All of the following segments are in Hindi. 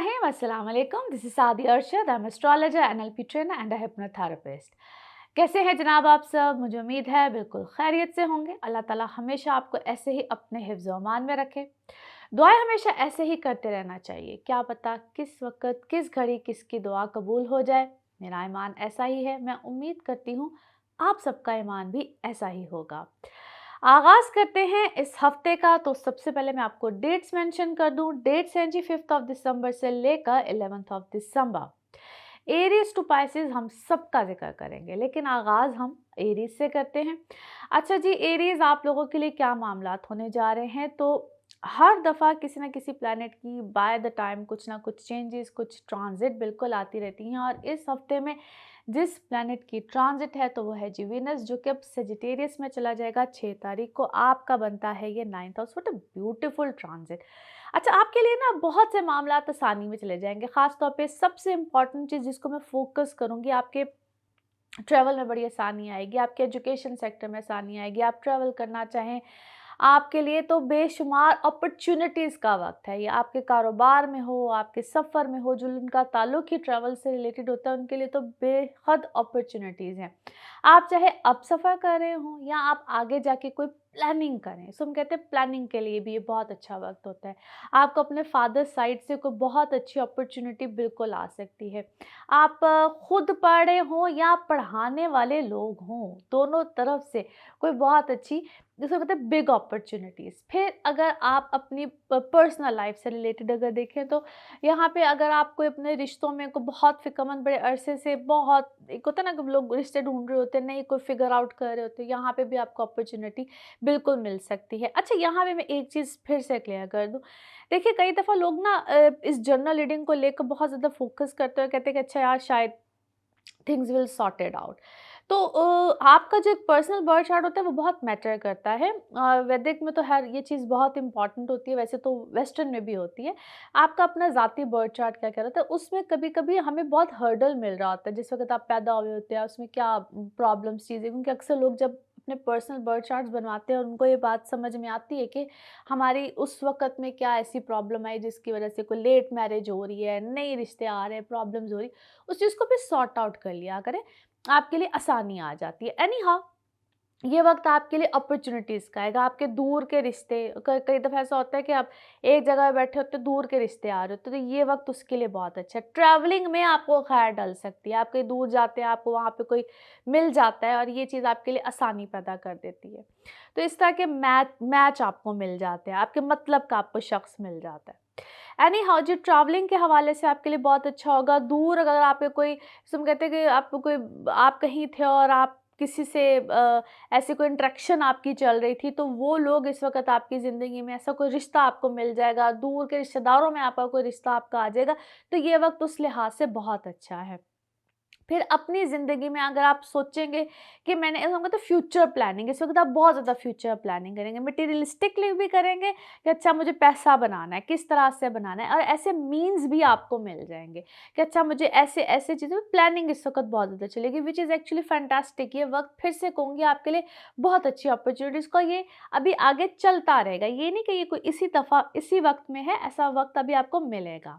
Bismillahirrahmanirrahim. Assalamu alaikum. This is Saadi Arshad. I'm astrologer, NLP trainer and a hypnotherapist. कैसे हैं जनाब आप सब? मुझे उम्मीद है बिल्कुल खैरियत से होंगे। अल्लाह ताला हमेशा आपको ऐसे ही अपने हिफ्ज़ व अमान में रखे। दुआएं हमेशा ऐसे ही करते रहना चाहिए। क्या पता किस वक्त किस घड़ी किसकी दुआ कबूल हो जाए। मेरा ईमान ऐसा ही है। मैं उम्मीद करती हूँ आप सबका ईमान भी ऐसा ही होगा। आगाज़ करते हैं इस हफ्ते का। तो सबसे पहले मैं आपको डेट्स मेंशन कर दूं। डेट्स हैं जी 5 दिसंबर से लेकर 11 दिसंबर। एरीज टू पाइसेस हम सबका जिक्र करेंगे, लेकिन आगाज़ हम एरीज से करते हैं। अच्छा जी, एरीज आप लोगों के लिए क्या मामलात होने जा रहे हैं? तो हर दफ़ा किसी ना किसी प्लैनेट की बाय द टाइम कुछ ना कुछ चेंजेस, कुछ ट्रांजिट बिल्कुल आती रहती हैं। और इस हफ्ते में जिस प्लैनेट की ट्रांजिट है तो वो है जी वीनस, जो कि अब सेजिटेरियस में चला जाएगा 6 तारीख को। आपका बनता है ये 9th house. What a beautiful transit. अच्छा, आपके लिए ना बहुत से मामलात आसानी में चले जाएंगे। ख़ास तौर पे सबसे इम्पॉर्टेंट चीज़ जिसको मैं फोकस करूँगी, आपके ट्रैवल में बड़ी आसानी आएगी, आपके एजुकेशन सेक्टर में आसानी आएगी। आप ट्रैवल करना चाहें, आपके लिए तो बेशुमार अपॉर्चुनिटीज़ का वक्त है। ये आपके कारोबार में हो, आपके सफ़र में हो, जो जिनका ताल्लुक ही ट्रैवल से रिलेटेड होता है उनके लिए तो बेहद अपॉर्चुनिटीज़ हैं। आप चाहे अब सफ़र कर रहे हों या आप आगे जाके कोई प्लानिंग करें, सो हम कहते हैं प्लानिंग के लिए भी ये बहुत अच्छा वक्त होता है। आपको अपने फादर साइड से कोई बहुत अच्छी अपॉर्चुनिटी बिल्कुल आ सकती है। आप खुद पढ़ रहे हों या पढ़ाने वाले लोग हों, दोनों तरफ से कोई बहुत अच्छी, जिसे कहते हैं बिग अपॉर्चुनिटीज़। फिर अगर आप अपनी पर्सनल लाइफ से रिलेटेड अगर देखें तो यहाँ पे अगर आप कोई अपने रिश्तों में को बहुत फ़िक्रमंद बड़े अरसे से, बहुत एक होता है ना कि लोग रिश्ते ढूँढ रहे होते हैं, नहीं कोई फ़िगर आउट कर रहे होते हैं, यहाँ पे भी आपको अपॉर्चुनिटी बिल्कुल मिल सकती है। अच्छा, यहाँ पे मैं एक चीज़ फिर से क्लियर कर दूँ। देखिए, कई दफ़ा लोग ना इस जर्नल रीडिंग को लेकर बहुत ज़्यादा फ़ोकस करते हैं और कहते हैं कि अच्छा यार, शायद थिंग्स विल सॉर्टेड आउट। तो आपका जो एक पर्सनल बर्थ चार्ट होता है वो बहुत मैटर करता है। वैदिक में तो हर ये चीज़ बहुत इंपॉर्टेंट होती है, वैसे तो वेस्टर्न में भी होती है। आपका अपना ज़ाती बर्थ चार्ट क्या कह रहा था, उसमें कभी-कभी हमें बहुत हर्डल मिल रहा होता है। जिस वक़्त आप पैदा हुए होते हैं उसमें क्या प्रॉब्लम्स चीज़ें, क्योंकि अक्सर लोग जब अपने पर्सनल बर्थ चार्ट्स बनवाते हैं और उनको ये बात समझ में आती है कि हमारी उस वक़्त में क्या ऐसी प्रॉब्लम आई जिसकी वज़ह से कोई लेट मैरिज हो रही है, नए रिश्ते आ रहे हैं, प्रॉब्लम्स हो रही, उस चीज़ को भी सॉर्ट आउट कर लिया करें, आपके लिए आसानी आ जाती है। एनी हाउ, ये वक्त आपके लिए अपॉर्चुनिटीज़ का आएगा। आपके दूर के रिश्ते, कई दफ़ा ऐसा होता है कि आप एक जगह बैठे होते हो, दूर के रिश्ते आ रहे होते हैं, तो ये वक्त उसके लिए बहुत अच्छा है। ट्रैवलिंग में आपको खैर डल सकती है, आप कहीं दूर जाते हैं, आपको वहाँ पे कोई मिल जाता है और ये चीज़ आपके लिए आसानी पैदा कर देती है। तो इस तरह के मैच आपको मिल जाते हैं, आपके मतलब का आपको शख्स मिल जाता है। एनी हाउ, जो ट्रैवलिंग के हवाले से आपके लिए बहुत अच्छा होगा। दूर अगर आपके कोई, हम कहते हैं कि आपको कोई, आप कहीं थे और आप किसी से ऐसी कोई इंटरेक्शन आपकी चल रही थी, तो वो लोग इस वक़्त आपकी ज़िंदगी में, ऐसा कोई रिश्ता आपको मिल जाएगा, दूर के रिश्तेदारों में आपका कोई रिश्ता आपका आ जाएगा, तो ये वक़्त उस लिहाज से बहुत अच्छा है। फिर अपनी ज़िंदगी में अगर आप सोचेंगे कि मैंने, हम कहते हैं फ्यूचर प्लानिंग, इस वक़्त आप बहुत ज़्यादा फ्यूचर प्लानिंग करेंगे, मटेरियलिस्टिकली भी करेंगे कि अच्छा मुझे पैसा बनाना है, किस तरह से बनाना है, और ऐसे मीन्स भी आपको मिल जाएँगे कि अच्छा मुझे ऐसे-ऐसे चीज़ें, प्लानिंग इस वक़्त बहुत ज़्यादा चलेगी, व्हिच इज़ एक्चुअली फैंटास्टिक। ये वक़्त फिर से कहूँगी आपके लिए बहुत अच्छी अपॉर्च्युनिटीज़ का, ये अभी आगे चलता रहेगा। ये नहीं कि ये कोई इसी दफ़ा इसी वक़्त में है, ऐसा वक़्त अभी आपको मिलेगा।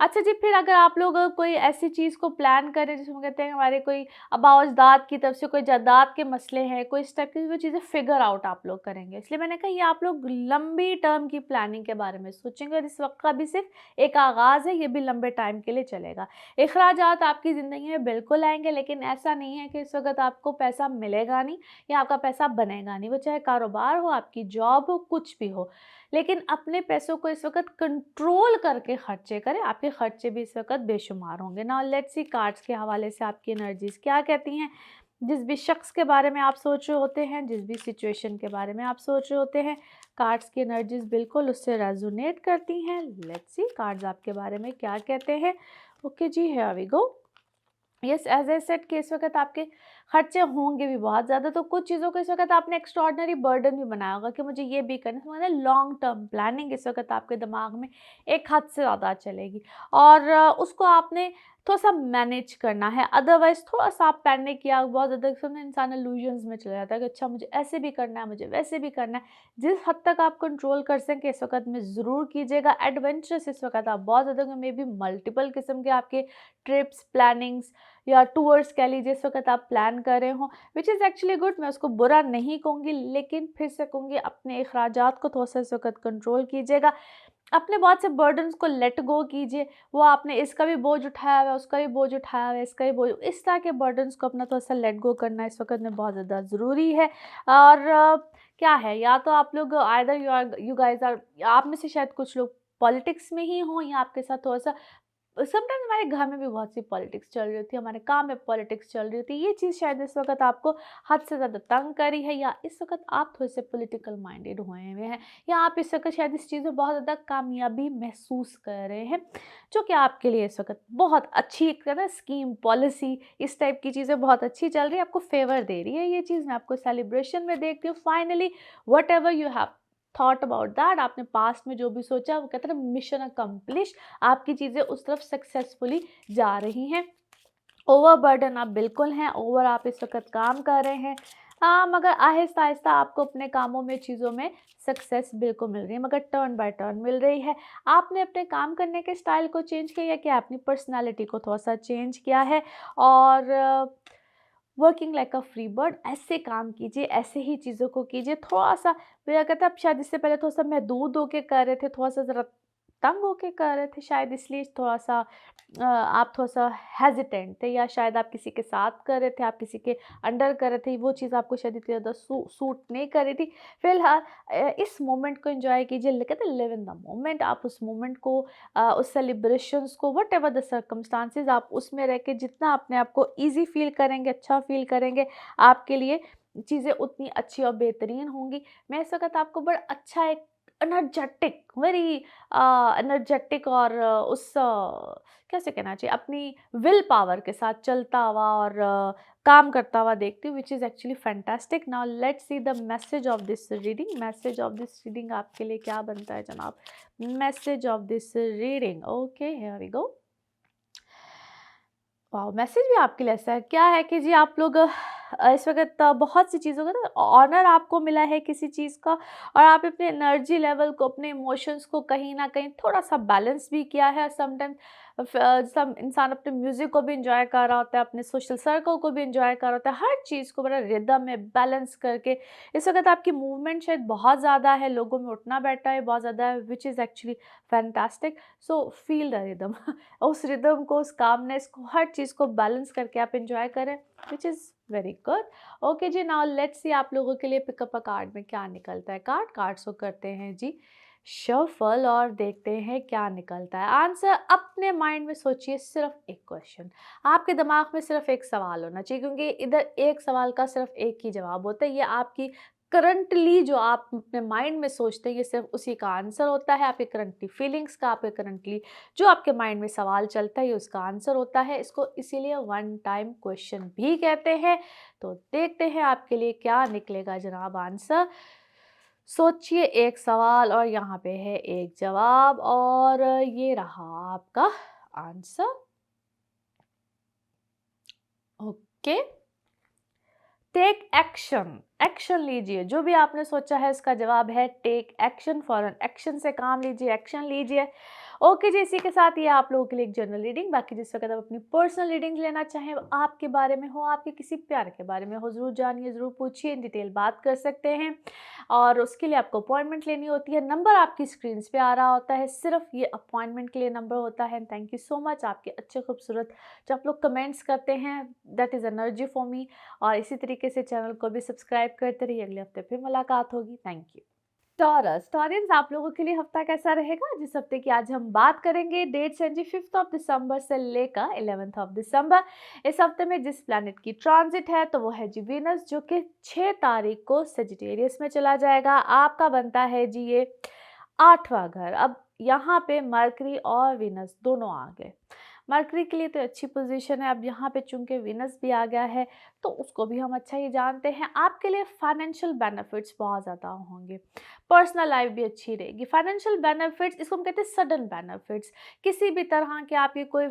अच्छा जी, फिर अगर आप लोग कोई ऐसी चीज़ को प्लान करें जिसमें कहते हैं हमारे कोई आबा-ओ-अजदाद की तरफ से कोई जायदाद के मसले हैं, कोई इस टाइप की वो चीज़ें फिगर आउट आप लोग करेंगे। इसलिए मैंने कहा ये आप लोग लंबी टर्म की प्लानिंग के बारे में सोचेंगे, और इस वक़्त का भी सिर्फ़ एक आगाज़ है, ये भी लंबे टाइम के लिए चलेगा। इख़राजात आपकी ज़िंदगी में बिल्कुल आएँगे, लेकिन ऐसा नहीं है कि इस वक़्त आपको पैसा मिलेगा नहीं या आपका पैसा बनेगा नहीं। वो चाहे कारोबार हो, आपकी जॉब हो, कुछ भी हो। लेकिन अपने पैसों को इस वक़्त कंट्रोल करके खर्चे करें, आपके खर्चे भी इस वक़्त बेशुमार होंगे। नाउ लेट्स सी कार्ड्स के हवाले से आपकी एनर्जीज़ क्या कहती हैं। जिस भी शख्स के बारे में आप सोच रहे होते हैं, जिस भी सिचुएशन के बारे में आप सोच रहे होते हैं, कार्ड्स की एनर्जीज़ बिल्कुल उससे रेज़ोनेट करती हैं। लेट्स सी कार्ड्स आपके बारे में क्या कहते हैं। ओके जी, here we go. Yes, as I said कि इस वक़्त आपके खर्चे होंगे भी बहुत ज़्यादा, तो कुछ चीज़ों को इस वक़्त आपने एक्स्ट्राऑर्डिनरी बर्डन भी बनाया होगा कि मुझे ये भी करना है। मतलब लॉन्ग टर्म प्लानिंग इस वक़्त आपके दिमाग में एक हद से ज़्यादा चलेगी, और उसको आपने थोड़ा-सा मैनेज करना है। अदरवाइज़ थोड़ा-सा आप पैनिक या बहुत ज़्यादा समय इंसान इल्यूजन्स में चला जाता है कि अच्छा मुझे ऐसे भी करना है, मुझे वैसे भी करना है। जिस हद तक आप कंट्रोल कर सकें इस वक़्त में ज़रूर कीजिएगा। एडवेंचरस इस वक़्त आप बहुत ज़्यादा मे बी मल्टीपल किस्म के आपके ट्रिप्स, प्लानिंग्स या टूर्स कह लीजिए इस वक़्त आप प्लान कर रहे हों, व्हिच इज़ एक्चुअली गुड। मैं उसको बुरा नहीं कहूँगी, लेकिन फिर से कहूँगी अपने अखराजात को थोड़ा-सा इस वक़्त कंट्रोल कीजिएगा। अपने बहुत से बर्डन्स को लेट गो कीजिए। वो आपने इसका भी बोझ उठाया हुआ है, उसका भी बोझ उठाया हुआ है, इसका भी बोझ, इस तरह के बर्डन्स को अपना थोड़ा-सा लेट गो करना इस वक़्त में बहुत ज़्यादा ज़रूरी है। और क्या है, या तो आप लोग आइदर यू गाइज़ आर, आप में से शायद कुछ लोग पॉलिटिक्स में ही हों या आपके साथ थोड़ा-सा समटाइम्स हमारे घर में भी बहुत सी पॉलिटिक्स चल रही होती है, हमारे काम में पॉलिटिक्स चल रही होती है। ये चीज़ शायद इस वक़्त आपको हद से ज़्यादा तंग कर रही है, या इस वक़्त आप थोड़े-से पॉलिटिकल माइंडेड हुए हुए हैं, या आप इस वक़्त शायद इस चीज़ में बहुत ज़्यादा कामयाबी महसूस कर रहे हैं, जो कि आपके लिए इस वक़्त बहुत अच्छी एक है ना स्कीम, पॉलिसी, इस टाइप की चीज़ें बहुत अच्छी चल रही है, आपको फ़ेवर दे रही है। ये चीज़ मैं आपको सेलिब्रेशन में देखती हूँ। Finally whatever you have thought about that, आपने पास्ट में जो भी सोचा वो कहते हैं ना मिशन अकम्प्लिश, आपकी चीज़ें उस तरफ सक्सेसफुली जा रही हैं। ओवरबर्डन आप बिल्कुल हैं, ओवर आप इस वक़्त काम कर रहे हैं। मगर आहिस्ता-आहिस्ता आपको अपने कामों में, चीज़ों में सक्सेस बिल्कुल मिल रही है, मगर टर्न बाय टर्न मिल रही है। आपने अपने काम करने के स्टाइल को चेंज किया है, क्या अपनी पर्सनैलिटी को थोड़ा-सा चेंज किया है, और working like a free bird, ऐसे काम कीजिए, ऐसे ही चीज़ों को कीजिए। थोड़ा-सा मेरा कहता है, आप शायद इससे पहले थोड़ा-सा महदूद होके कर रहे थे, थोड़ा-सा ज़रा तंग होके कर रहे थे, शायद इसलिए थोड़ा-सा आप थोड़ा-सा हेज़िटेंट थे, या शायद आप किसी के साथ कर रहे थे, आप किसी के अंडर कर रहे थे, वो चीज़ आपको शायद इतनी ज़्यादा सूट नहीं कर रही थी। फिलहाल इस मोमेंट को एन्जॉय कीजिए, कहते हैं लिव इन द मोमेंट। आप उस मोमेंट को, उस सेलिब्रेशंस को, व्हाटएवर द सर्कमस्टांसेस, आप उसमें रह के जितना अपने आप को ईज़ी फ़ील करेंगे, अच्छा फ़ील करेंगे, आपके लिए चीज़ें उतनी अच्छी और बेहतरीन होंगी। मैं इस वक़्त आपको बड़ा अच्छा एक एनर्जेटिक, वेरी एनर्जेटिक, और कैसे कहना चाहिए, अपनी विल पावर के साथ चलता हुआ और काम करता हुआ देखती हूँ, which is actually fantastic. Now let's see the message of this reading. Message of this reading आपके लिए क्या बनता है जनाब? Message of this reading, okay, here we go. Wow! Message भी आपके लिए ऐसा है, क्या है कि जी आप लोग इस वक़्त बहुत सी चीज़ों का ना ऑनर आपको मिला है किसी चीज़ का, और आप अपने एनर्जी लेवल को, अपने इमोशंस को कहीं न कहीं थोड़ा-सा बैलेंस भी किया है। समटाइम्स सब इंसान अपने म्यूज़िक को भी एन्जॉय कर रहा होता है, अपने सोशल सर्कल को भी एन्जॉय कर रहा होता है, हर चीज़ को बड़ा रिदम में बैलेंस करके। इस वक़्त आपकी मूवमेंट शायद बहुत ज़्यादा है, लोगों में उठना-बैठना है बहुत ज़्यादा है, which is actually fantastic. So feel the rhythm उस रिदम को, उस कामनेस को, हर चीज़ को बैलेंस करके आप एन्जॉय करें, which is very good. Okay जी, नाउ लेट्स सी आप लोगों के लिए पिकअप अ कार्ड में क्या निकलता है। कार्ड्स को करते हैं जी शफल, और देखते हैं क्या निकलता है। आंसर अपने माइंड में सोचिए, सिर्फ एक क्वेश्चन, आपके दिमाग में सिर्फ एक सवाल होना चाहिए, क्योंकि इधर एक सवाल का सिर्फ एक ही जवाब होता है। ये आपकी करंटली जो आप अपने माइंड में सोचते हैं, ये सिर्फ उसी का आंसर होता है। आपके करंटली फीलिंग्स का, आपके करंटली जो आपके माइंड में सवाल चलता है, ये उसका आंसर होता है। इसको इसीलिए वन टाइम क्वेश्चन भी कहते हैं। तो देखते हैं आपके लिए क्या निकलेगा जनाब आंसर। सोचिए एक सवाल, और यहाँ पे है एक जवाब, और ये रहा आपका answer. Okay, take action, action लीजिए। जो भी आपने सोचा है इसका जवाब है टेक एक्शन, फॉरन एक्शन से काम लीजिए, एक्शन लीजिए। ओके जी, इसी के साथ ये आप लोगों के लिए एक जनरल रीडिंग। बाकी जिस वक्त आप अपनी पर्सनल रीडिंग लेना चाहें, आपके बारे में हो, आपके किसी प्यार के बारे में हो, ज़रूर जानिए, ज़रूर पूछिए, इन डिटेल बात कर सकते हैं। और उसके लिए आपको अपॉइंटमेंट लेनी होती है। नंबर आपकी स्क्रीन पे आ रहा होता है, सिर्फ ये अपॉइंटमेंट के लिए नंबर होता है। थैंक यू सो मच, आपके अच्छे खूबसूरत जो आप लोग कमेंट्स करते हैं, that is energy for me. और इसी तरीके से चैनल को भी सब्सक्राइब करते रहिए। अगले हफ्ते फिर मुलाकात होगी। Thank you. टॉरस, टॉरियंस, आप लोगों के लिए हफ्ता कैसा रहेगा? जिस हफ्ते की आज हम बात करेंगे, डेट्स हैं जी 5 ऑफ दिसंबर से लेकर 11 ऑफ दिसंबर। इस हफ्ते में जिस प्लैनेट की ट्रांजिट है तो वो है जी वीनस, जो कि 6 तारीख को सेजिटेरियस में चला जाएगा। आपका बनता है जी ये 8वां घर। अब यहाँ पे मरकरी और वीनस दोनों आ गए। मरकरी के लिए तो अच्छी पोजीशन है। अब यहाँ पे चूंकि वीनस भी आ गया है तो उसको भी हम अच्छा ही जानते हैं। आपके लिए फाइनेंशियल बेनिफिट्स बहुत ज़्यादा होंगे, पर्सनल लाइफ भी अच्छी रहेगी। फाइनेंशियल बेनिफिट्स, इसको हम कहते हैं सडन बेनिफिट्स। किसी भी तरह के आपकी कोई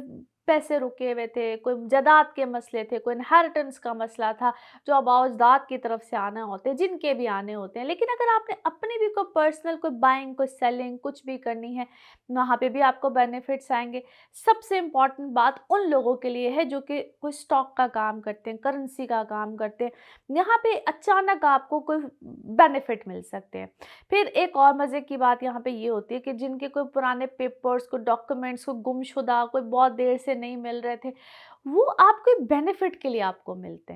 पैसे रुके हुए थे, कोई जायदाद के मसले थे, कोई इनहेरिटेंस का मसला था, जो अब अजदाद की तरफ से आने होते हैं, जिनके भी आने होते हैं। लेकिन अगर आपने अपनी भी कोई पर्सनल कोई बाइंग, कोई सेलिंग कुछ भी करनी है, वहाँ पे भी आपको बेनिफिट्स आएँगे। सबसे इम्पोर्टेंट बात उन लोगों के लिए है जो कि कोई स्टॉक का काम करते हैं, करेंसी का काम करते हैं, यहाँ पे अचानक आपको कोई बेनिफिट मिल सकते हैं। फिर एक और मज़े की बात यहाँ पे ये होती है कि जिनके कोई पुराने पेपर्स, कोई डॉक्यूमेंट्स को गुमशुदा, कोई बहुत देर से नहीं मिल रहे थे, वो आपके बेनिफिट के लिए आपको मिलते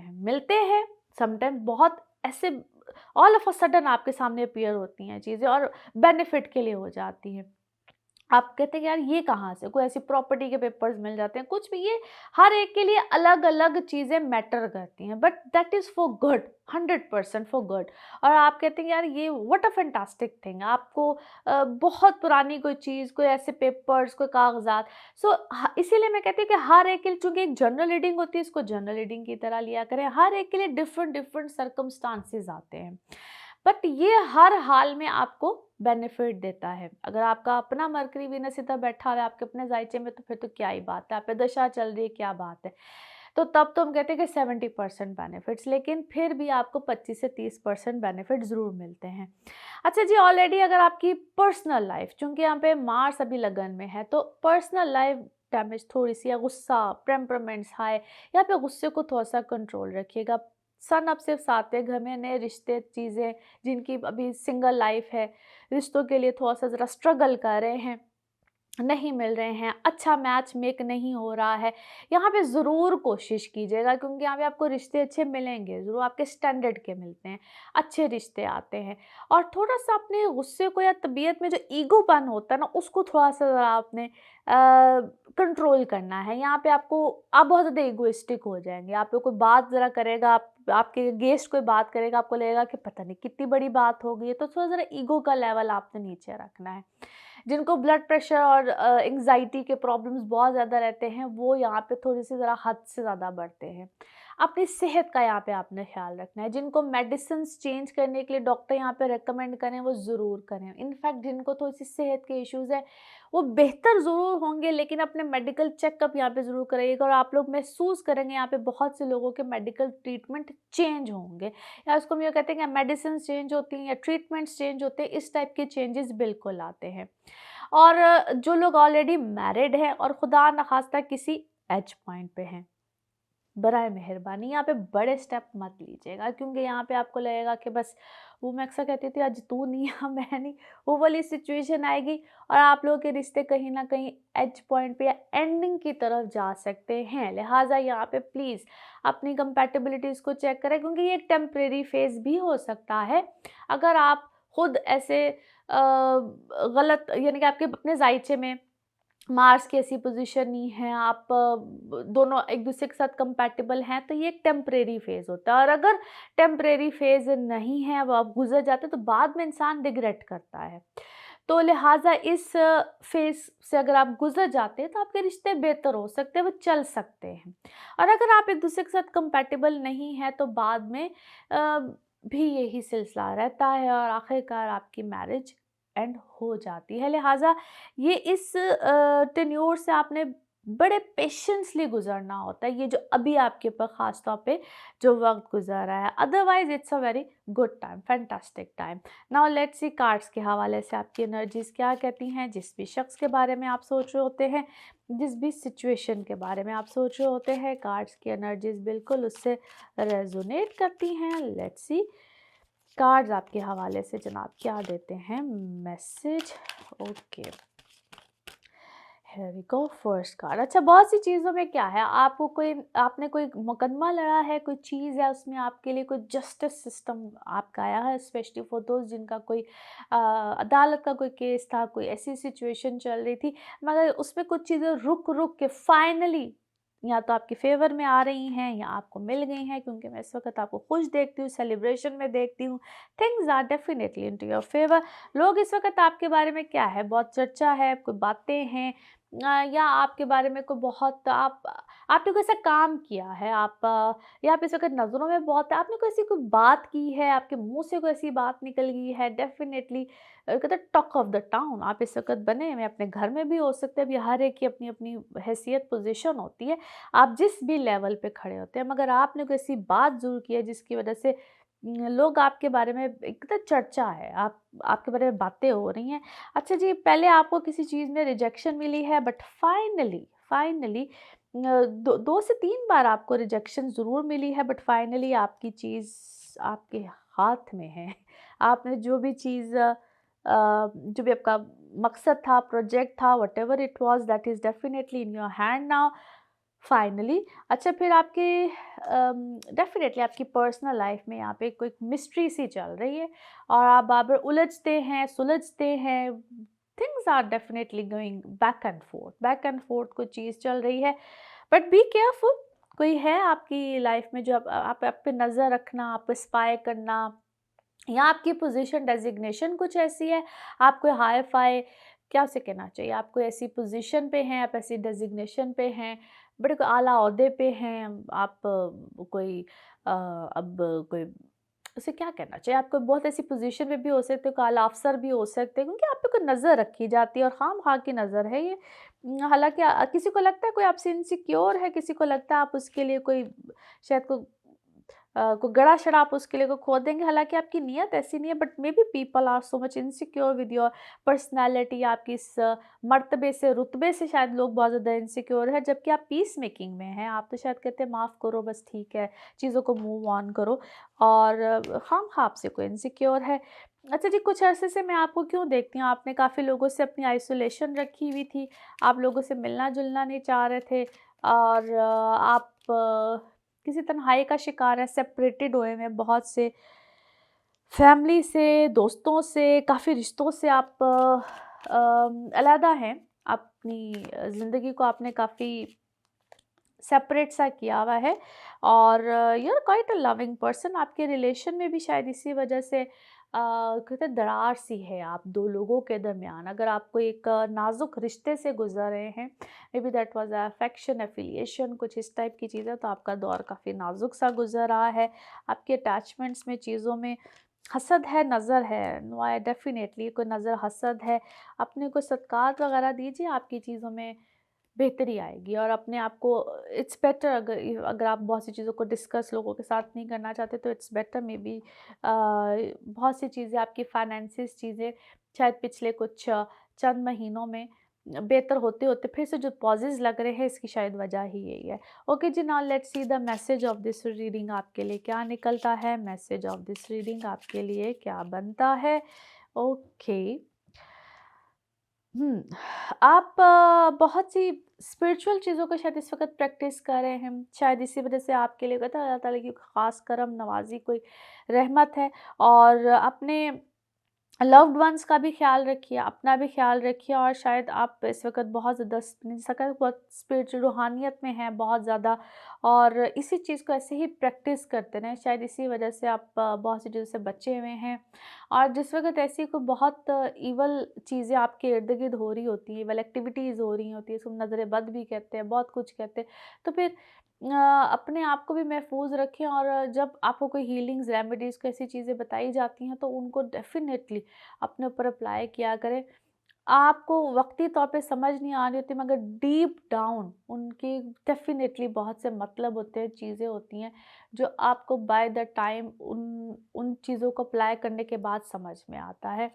हैं समटाइम बहुत ऐसे ऑल ऑफ अ सडन आपके सामने अपीयर होती हैं चीज़ें और बेनिफिट के लिए हो जाती हैं। आप कहते हैं कि यार ये कहाँ से, कोई ऐसी प्रॉपर्टी के पेपर्स मिल जाते हैं, कुछ भी, ये हर एक के लिए अलग-अलग चीज़ें मैटर करती हैं, but that is for good, 100% for good. और आप कहते हैं यार ये व्हाट अ फैंटास्टिक थिंग, आपको बहुत पुरानी कोई चीज़, कोई ऐसे पेपर्स, कोई कागज़ात, सो ह इसीलिए मैं कहती हूँ कि हर एक के लिए, चूँकि एक जनरल रीडिंग होती है, इसको जनरल रीडिंग की तरह लिया करें। हर एक के लिए डिफरेंट डिफरेंट सर्कमस्टांसेस आते हैं, बट ये हर हाल में आपको बेनिफिट देता है। अगर आपका अपना मरकरी वीनस इधर बैठा हुआ है आपके अपने जायचे में, तो फिर तो क्या ही बात है, आप पे दशा चल रही है, क्या बात है। तो तब तो हम कहते हैं कि 70% बेनिफिट्स, लेकिन फिर भी आपको 25 से 30% बेनिफिट ज़रूर मिलते हैं। अच्छा जी, ऑलरेडी अगर आपकी पर्सनल लाइफ, चूँकि यहाँ पे मार्स अभी लगन में है, तो पर्सनल लाइफ डैमेज थोड़ी-सी, या गुस्सा, टेम्परामेंट्स हाई, यहाँ पे गुस्से को थोड़ा-सा कंट्रोल रखिएगा। सन अब सिर्फ 7वें घर में, नए रिश्ते, चीज़ें जिनकी अभी सिंगल लाइफ है, रिश्तों के लिए थोड़ा-सा ज़रा स्ट्रगल कर रहे हैं, नहीं मिल रहे हैं, अच्छा मैच मेक नहीं हो रहा है, यहाँ पे ज़रूर कोशिश कीजिएगा, क्योंकि यहाँ पे आपको रिश्ते अच्छे मिलेंगे, ज़रूर आपके स्टैंडर्ड के मिलते हैं, अच्छे रिश्ते आते हैं। और थोड़ा-सा अपने गुस्से को या तबीयत में जो ईगोपन होता है ना, उसको थोड़ा-सा ज़रा आपने कंट्रोल करना है। यहाँ पे आप बहुत ज़्यादा इगोइस्टिक हो जाएँगे, आप पे कोई बात ज़रा करेगा, आपके गेस्ट कोई बात करेगा, आपको लगेगा कि पता नहीं कितनी बड़ी बात हो गई है, तो थोड़ा ज़रा ईगो का लेवल आपने नीचे रखना है। जिनको ब्लड प्रेशर और एंग्ज़ायटी के प्रॉब्लम्स बहुत ज़्यादा रहते हैं, वो यहाँ पे थोड़ी-सी ज़रा हद से ज़्यादा बढ़ते हैं। अपनी सेहत का यहाँ पे आपने ख़्याल रखना है। जिनको मेडिसिन्स चेंज करने के लिए डॉक्टर यहाँ पे रिकमेंड करें, वो ज़रूर करें। इनफैक्ट जिनको थोड़ी-सी सेहत के इश्यूज़ हैं, वो बेहतर ज़रूर होंगे, लेकिन अपने मेडिकल चेकअप यहाँ पे ज़रूर कराइएगा। और आप लोग महसूस करेंगे यहाँ पे बहुत से लोगों के मेडिकल ट्रीटमेंट चेंज होंगे, या उसको हम ये कहते हैं कि मेडिसिन चेंज होती हैं या ट्रीटमेंट्स चेंज होते हैं, इस टाइप के चेंजेस बिल्कुल आते हैं। और जो लोग ऑलरेडी मैरिड हैं और खुदा न खास्ता किसी एज पॉइंट पे हैं, बराए मेहरबानी यहाँ पे बड़े स्टेप मत लीजिएगा, क्योंकि यहाँ पे आपको लगेगा कि बस, वो मैं अक्सर कहती थी, आज तू नहीं या मैं नहीं, वो वाली सिचुएशन आएगी और आप लोगों के रिश्ते कहीं ना कहीं एज पॉइंट पे या एंडिंग की तरफ जा सकते हैं। लिहाजा यहाँ पे प्लीज़ अपनी कंपैटिबिलिटीज़ को चेक करें, क्योंकि ये एक टेम्परेरी फेज़ भी हो सकता है। अगर आप खुद ऐसे गलत, यानी कि आपके अपने जायचे में मार्स की ऐसी पोजीशन नहीं है, आप दोनों एक दूसरे के साथ कंपैटिबल हैं, तो ये एक टेम्परेरी फेज़ होता है। और अगर टेम्परेरी फेज़ नहीं है, अब आप गुजर जाते हैं, तो बाद में इंसान रिग्रेट करता है। तो लिहाजा इस फेज़ से अगर आप गुजर जाते हैं, तो आपके रिश्ते बेहतर हो सकते हैं, वो चल सकते हैं। और अगर आप एक दूसरे के साथ कंपैटिबल नहीं हैं, तो बाद में भी यही सिलसिला रहता है और आखिरकार आपकी मैरिज एंड हो जाती है। लिहाजा ये इस टेन्योर से आपने बड़े पेशेंसली गुजरना होता है, ये जो अभी आपके ऊपर ख़ास तौर पे जो वक्त गुजर रहा है। Otherwise it's a very good time, fantastic time. Now let's see cards के हवाले से आपकी एनर्जीज क्या कहती हैं। जिस भी शख्स के बारे में आप सोच रहे होते हैं, जिस भी सिचुएशन के बारे में आप सोच रहे होते हैं, कार्ड्स की एनर्जीज बिल्कुल उससे रेजोनेट करती हैं। लेट्स सी कार्ड्स आपके हवाले से जनाब क्या देते हैं message. Okay, here we go, first card. अच्छा, बहुत सी चीज़ों में क्या है, आपने कोई मुकदमा लड़ा है, कोई चीज़ है, उसमें आपके लिए कोई जस्टिस सिस्टम आपका आया है, स्पेशली फॉर दोस्त जिनका कोई अदालत का कोई केस था, कोई ऐसी सिचुएशन चल रही थी, मगर उसमें कुछ चीज़ें रुक रुक के फाइनली या तो आपके फेवर में आ रही हैं या आपको मिल गई हैं, क्योंकि मैं इस वक्त आपको खुश देखती हूँ, सेलिब्रेशन में देखती हूँ। Things are definitely in to your favour. लोग इस वक्त आपके बारे में क्या है, बहुत चर्चा है, कोई बातें हैं, या आपके बारे में कोई बहुत आपने कोई ऐसा काम किया है, आप या आप इस वक़्त नज़रों में बहुत है, आपने कोई ऐसी कोई बात की है, आपके मुँह से कोई ऐसी बात निकल गई है, डेफ़िनेटली कहते हैं टॉक ऑफ द टाउन आप इस वक़्त बने हुए हैं, अपने घर में भी हो सकते हैं, अभी हर एक की अपनी-अपनी हैसियत, पोज़ीशन होती है, आप जिस भी लेवल पे खड़े होते हैं, मगर आपने कोई ऐसी बात ज़रूर की है जिसकी वज़ह से लोग आपके बारे में एक तो चर्चा है, आपके बारे में बातें हो रही हैं। अच्छा जी, पहले आपको किसी चीज़ में रिजेक्शन मिली है बट फाइनली फाइनली 2 से 3 बार आपको रिजेक्शन ज़रूर मिली है बट फाइनली आपकी चीज़ आपके हाथ में है। आपने जो भी चीज़ जो भी आपका मकसद था, प्रोजेक्ट था, whatever it was that is definitely in your hand now finally. अच्छा फिर आपके डेफिनेटली आपकी पर्सनल लाइफ में यहाँ पे कोई मिस्ट्री सी चल रही है और आप बार-बार उलझते हैं, सुलझते हैं, things are definitely going back and forth कोई चीज़ चल रही है, बट बी केयरफुल। कोई है आपकी लाइफ में जो आप पे नज़र रखना, आप पे स्पाई करना या आपकी पोजीशन डेज़िग्नेशन कुछ ऐसी है, आप कोई हाई-फ़ाई क्या उसे कहना चाहिए, आप कोई ऐसी पोजीशन पे हैं, आप ऐसी डेज़िग्नेशन पे हैं, बड़े कोई आला ओहदे पे हैं, आप कोई अब कोई उसे क्या कहना चाहिए, आप कोई बहुत ऐसी पोजीशन पे भी हो सकते हो, कोई आला अफ़सर भी हो सकते हैं, क्योंकि आप पे कोई नज़र रखी जाती है और ख़ाम-ख़ा की नज़र है ये। हालाँकि किसी को लगता है कोई आपसे इनसिक्योर है, किसी को लगता है आप उसके लिए कोई शायद कोई गड़ा-शड़ा आप उसके लिए को खो देंगे, हालाँकि आपकी नीयत ऐसी नहीं है but maybe people are so much insecure with your personality, आपकी इस मर्तबे से, रुतबे से शायद लोग बहुत ज़्यादा इनसिक्योर हैं, जबकि आप पीस मेकिंग में हैं। आप तो शायद कहते हैं माफ़ करो बस ठीक है, चीज़ों को मूव ऑन करो और खामख़ा आपसे कोई इनसिक्योर है। अच्छा जी, कुछ अरसे से मैं आपको क्यों देखती हूँ, आपने काफ़ी लोगों से अपनी आइसोलेशन रखी हुई थी, आप लोगों से मिलना-जुलना नहीं चाह रहे थे और आप किसी तन्हाई का शिकार है, सेपरेटेड हुए हैं बहुत से फैमिली से, दोस्तों से, काफ़ी रिश्तों से आप अलहदा हैं। अपनी ज़िंदगी को आपने काफ़ी सेपरेट सा किया हुआ है और you are quite a loving person. आपके रिलेशन में भी शायद इसी वजह से कहते हैं दरार सी है आप दो लोगों के दरमियान। अगर आप कोई एक नाजुक रिश्ते से गुजर रहे हैं, maybe that was affection, affiliation, कुछ इस टाइप की चीज़ें, तो आपका दौर काफ़ी नाजुक सा गुजर रहा है। आपके अटैचमेंट्स में, चीज़ों में हसद है, नज़र है, नो आई डेफिनेटली कोई नज़र हसद है। अपने को सत्कार वगैरह दीजिए, आपकी चीज़ों में बेहतरी आएगी और अपने आप को इट्स बेटर। अगर आप बहुत सी चीज़ों को डिस्कस लोगों के साथ नहीं करना चाहते तो इट्स बेटर मे बी बहुत सी चीज़ें आपकी फाइनेंसिस चीज़ें शायद पिछले कुछ चंद महीनों में बेहतर होते होते फिर से जो पॉजेज लग रहे हैं, इसकी शायद वजह ही यही है। ओके जी, now let's see the message of this reading, आपके लिए क्या निकलता है, मैसेज ऑफ दिस रीडिंग आपके लिए क्या बनता है। ओके। हुँ। आप बहुत सी स्पिरिचुअल चीज़ों को शायद इस वक़्त प्रैक्टिस कर रहे हैं। शायद इसी वज़ह से आपके लिए कहते हैं अल्लाह ताला की ख़ास करम नवाज़ी, कोई रहमत है और अपने लव्ड वंस का भी ख्याल रखिए, अपना भी ख्याल रखिए और शायद आप इस वक़्त बहुत ज़्यादा बहुत स्पिरिचुअल रूहानियत में हैं बहुत ज़्यादा और इसी चीज़ को ऐसे ही प्रैक्टिस करते रहें। शायद इसी वजह से आप बहुत सी चीज़ों से बचे हुए हैं और जिस वक़्त ऐसी कोई बहुत ईवल चीज़ें आपके इर्द-गिर्द हो रही होती हैं, ईवल एक्टिविटीज़ हो रही होती हैं, इसको नज़र बद भी कहते हैं, बहुत कुछ कहते हैं। तो फिर अपने आप को भी महफूज़ रखें और जब आपको कोई हीलिंग्स रेमेडीज़ को ऐसी चीज़ें बताई जाती हैं तो उनको डेफ़िनेटली अपने ऊपर अप्लाई किया करें। आपको वक़्ती तौर पे समझ नहीं आ रही होती मगर डीप डाउन उनकी डेफ़िनेटली बहुत से मतलब होते हैं, चीज़ें होती हैं जो आपको बाय द टाइम उन उन चीज़ों को अप्लाई करने के बाद समझ में आता है।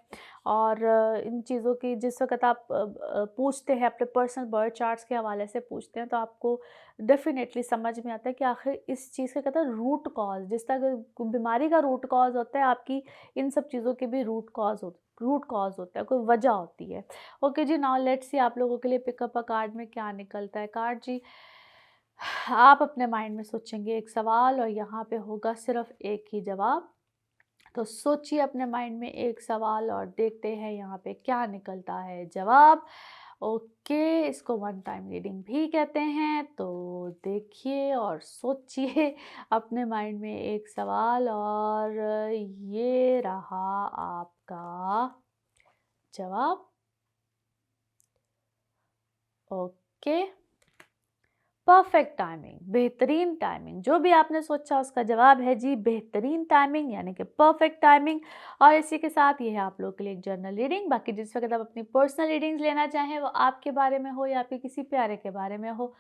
और इन चीज़ों की जिस वक़्त आप पूछते हैं अपने पर्सनल बर्थ चार्ट्स के हवाले से पूछते हैं तो आपको डेफ़िनेटली समझ में आता है कि आखिर इस चीज़ का कहते हैं रूट कॉज़, जिस तरह बीमारी का रूट कॉज़ होता है, आपकी इन सब चीज़ों के भी रूट कॉज़ होता है, कोई वजह होती है। ओके जी, नाउ लेट्स सी आप लोगों के लिए पिकअप अ कार्ड में क्या निकलता है। कार्ड जी, आप अपने माइंड में सोचेंगे एक सवाल और यहाँ पे होगा सिर्फ एक ही जवाब। तो सोचिए अपने माइंड में एक सवाल और देखते हैं यहाँ पे क्या निकलता है जवाब। ओके, इसको वन टाइम रीडिंग भी कहते हैं। तो देखिए और सोचिए अपने माइंड में एक सवाल और ये रहा आपका जवाब। ओके, परफेक्ट टाइमिंग, बेहतरीन टाइमिंग, जो भी आपने सोचा उसका जवाब है जी बेहतरीन टाइमिंग, यानी कि परफेक्ट टाइमिंग। और इसी के साथ ये है आप लोगों के लिए एक जर्नल रीडिंग। बाकी जिस वक्त आप अपनी पर्सनल रीडिंग्स लेना चाहें, वो आपके बारे में हो या आपके किसी प्यारे के बारे में हो,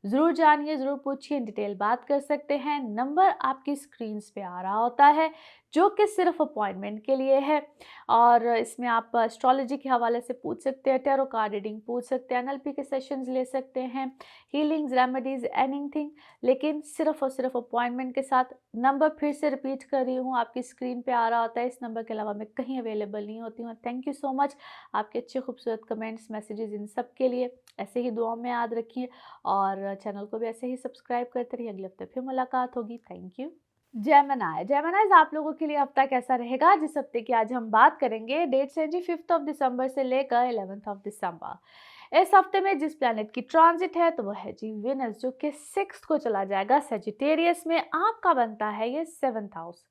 ज़रूर जानिए, ज़रूर पूछिए, डिटेल बात कर सकते हैं। नंबर आपकी स्क्रीन्स पे आ रहा होता है, जो कि सिर्फ अपॉइंटमेंट के लिए है। और इसमें आप एस्ट्रोलॉजी के हवाले से पूछ सकते हैं, टैरो कार्ड रीडिंग पूछ सकते हैं, एनएलपी के सेशंस ले सकते हैं, हीलिंग्स, रेमेडीज, एनीथिंग, लेकिन सिर्फ और सिर्फ अपॉइंटमेंट के साथ। नंबर फिर से रिपीट कर रही हूँ, आपकी स्क्रीन पे आ रहा होता है। इस नंबर के अलावा मैं कहीं अवेलेबल नहीं होती हूँ। थैंक यू सो मच आपके अच्छे खूबसूरत कमेंट्स, मैसेजेस, इन सब के लिए। ऐसे ही दुआओं में याद रखिए और चैनल को भी ऐसे ही सब्सक्राइब करते रहिए। अगले हफ्ते फिर मुलाकात होगी। Thank you. जेमिनाइज आप लोगों के लिए हफ्ता कैसा रहेगा, जिस हफ्ते की आज हम बात करेंगे। डेट्स है जी 5 दिसंबर से लेकर 11 दिसंबर। इस हफ्ते में जिस प्लैनेट की ट्रांजिट है तो वो है जी वेनस, जो कि 6 को चला जाएगा सेजिटेरियस में। आपका बनता है ये 7th हाउस।